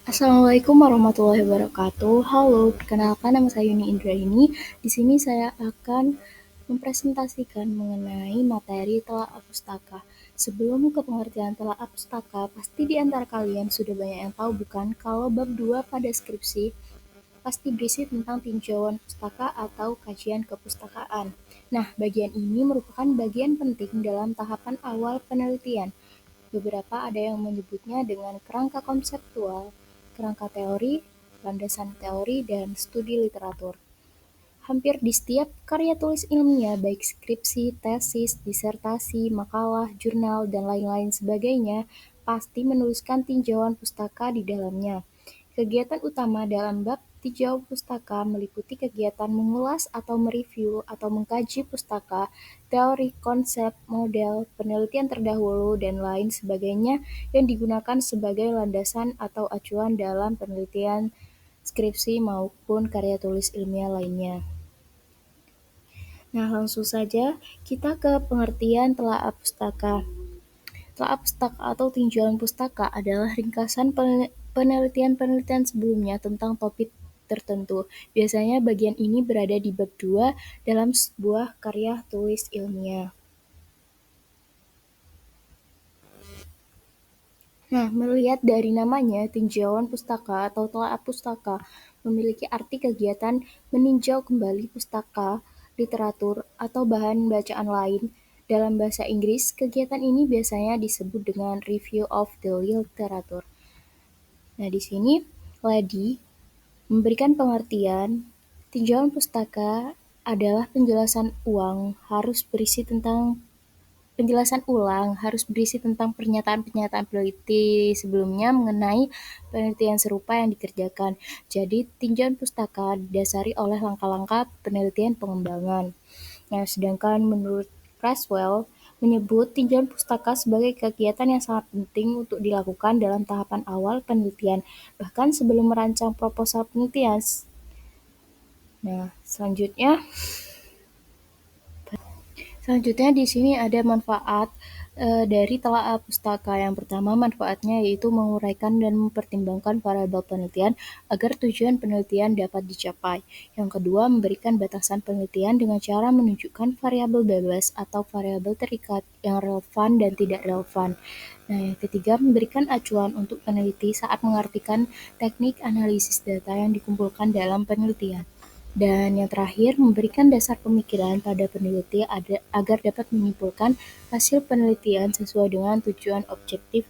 Assalamualaikum warahmatullahi wabarakatuh. Halo, perkenalkan nama saya Yuni Indraini. Di sini saya akan mempresentasikan mengenai materi telaah pustaka. Sebelum ke pengertian telaah pustaka, pasti di antara kalian sudah banyak yang tahu bukan kalau bab 2 pada skripsi pasti berisi tentang tinjauan pustaka atau kajian kepustakaan. Nah, bagian ini merupakan bagian penting dalam tahapan awal penelitian. Beberapa ada yang menyebutnya dengan kerangka konseptual, kerangka teori, landasan teori, dan studi literatur. Hampir di setiap karya tulis ilmiah, baik skripsi, tesis, disertasi, makalah, jurnal, dan lain-lain sebagainya, pasti menuliskan tinjauan pustaka di dalamnya. Kegiatan utama dalam bab tinjauan pustaka meliputi kegiatan mengulas atau mereview atau mengkaji pustaka, teori, konsep, model, penelitian terdahulu, dan lain sebagainya yang digunakan sebagai landasan atau acuan dalam penelitian skripsi maupun karya tulis ilmiah lainnya. Nah, langsung saja kita ke pengertian telaah pustaka. Telaah pustaka atau tinjauan pustaka adalah ringkasan penelitian-penelitian sebelumnya tentang topik tertentu. Biasanya bagian ini berada di bab 2 dalam sebuah karya tulis ilmiah. Nah, melihat dari namanya, tinjauan pustaka atau telaah pustaka memiliki arti kegiatan meninjau kembali pustaka, literatur, atau bahan bacaan lain. Dalam bahasa Inggris, kegiatan ini biasanya disebut dengan review of the literature. Nah, di sini Lady memberikan pengertian, tinjauan pustaka adalah penjelasan ulang harus berisi tentang pernyataan-pernyataan peneliti sebelumnya mengenai penelitian serupa yang dikerjakan. Jadi, tinjauan pustaka didasari oleh langkah-langkah penelitian pengembangan. Nah, sedangkan menurut Creswell, menyebut tinjauan pustaka sebagai kegiatan yang sangat penting untuk dilakukan dalam tahapan awal penelitian, bahkan sebelum merancang proposal penelitian. Nah, Selanjutnya di sini ada manfaat dari telaah pustaka. Yang pertama manfaatnya yaitu menguraikan dan mempertimbangkan variabel penelitian agar tujuan penelitian dapat dicapai. Yang kedua memberikan batasan penelitian dengan cara menunjukkan variabel bebas atau variabel terikat yang relevan dan tidak relevan. Nah, yang ketiga memberikan acuan untuk peneliti saat mengartikan teknik analisis data yang dikumpulkan dalam penelitian. Dan yang terakhir, memberikan dasar pemikiran pada peneliti agar dapat menyimpulkan hasil penelitian sesuai dengan tujuan objektif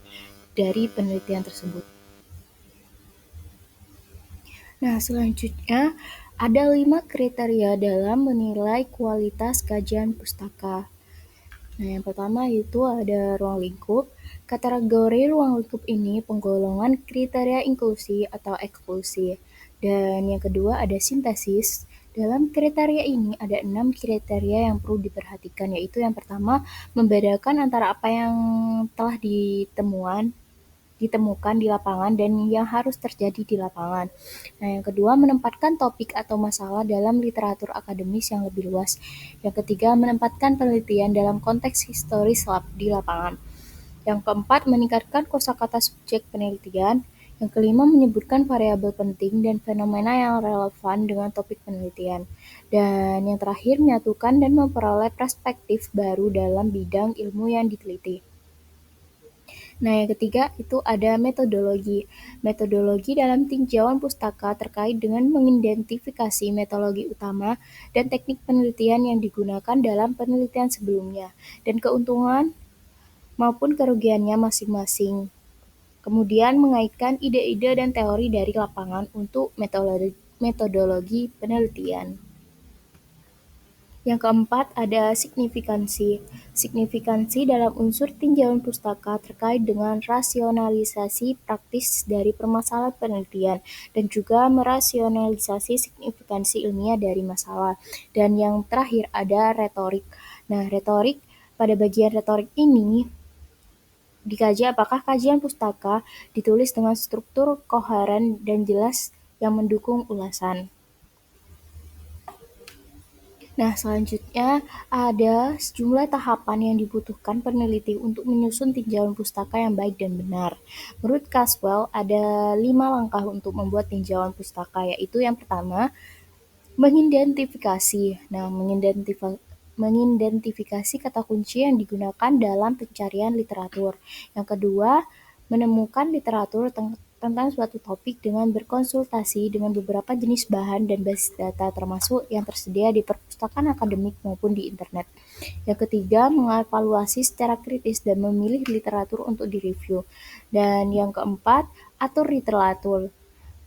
dari penelitian tersebut. Nah, selanjutnya ada 5 kriteria dalam menilai kualitas kajian pustaka. Nah, yang pertama itu ada ruang lingkup. Kategori ruang lingkup ini penggolongan kriteria inklusi atau eksklusi. Dan yang kedua ada sintesis. Dalam kriteria ini ada 6 kriteria yang perlu diperhatikan, yaitu yang pertama membedakan antara apa yang telah ditemukan di lapangan dan yang harus terjadi di lapangan. Nah, yang kedua menempatkan topik atau masalah dalam literatur akademis yang lebih luas. Yang ketiga menempatkan penelitian dalam konteks historis di lapangan. Yang keempat meningkatkan kosakata subjek penelitian. Yang kelima menyebutkan variabel penting dan fenomena yang relevan dengan topik penelitian. Dan yang terakhir menyatukan dan memperoleh perspektif baru dalam bidang ilmu yang diteliti. Nah, yang ketiga itu ada metodologi. Metodologi dalam tinjauan pustaka terkait dengan mengidentifikasi metodologi utama dan teknik penelitian yang digunakan dalam penelitian sebelumnya, dan keuntungan maupun kerugiannya masing-masing. Kemudian mengaitkan ide-ide dan teori dari lapangan untuk metodologi penelitian. Yang keempat ada signifikansi. Signifikansi dalam unsur tinjauan pustaka terkait dengan rasionalisasi praktis dari permasalahan penelitian dan juga merasionalisasi signifikansi ilmiah dari masalah. Dan yang terakhir ada retorik. Nah, pada bagian retorik ini dikaji apakah kajian pustaka ditulis dengan struktur koheren dan jelas yang mendukung ulasan. Nah, selanjutnya ada sejumlah tahapan yang dibutuhkan peneliti untuk menyusun tinjauan pustaka yang baik dan benar. Menurut Caswell, ada 5 langkah untuk membuat tinjauan pustaka, yaitu yang pertama, mengidentifikasi. Nah, mengidentifikasi kata kunci yang digunakan dalam pencarian literatur. Yang kedua, menemukan literatur tentang suatu topik dengan berkonsultasi dengan beberapa jenis bahan dan basis data termasuk yang tersedia di perpustakaan akademik maupun di internet. Yang ketiga, mengevaluasi secara kritis dan memilih literatur untuk direview. Dan yang keempat, atur literatur.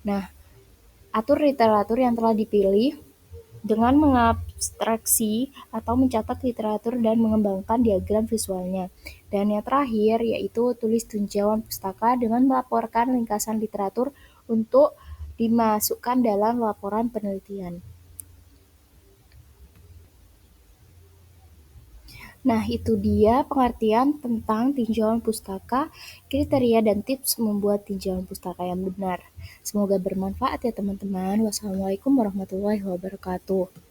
Nah, atur literatur yang telah dipilih dengan mengabstraksi atau mencatat literatur dan mengembangkan diagram visualnya. Dan yang terakhir yaitu tulis tinjauan pustaka dengan melaporkan ringkasan literatur untuk dimasukkan dalam laporan penelitian. Nah, itu dia pengertian tentang tinjauan pustaka, kriteria dan tips membuat tinjauan pustaka yang benar. Semoga bermanfaat ya teman-teman. Wassalamualaikum warahmatullahi wabarakatuh.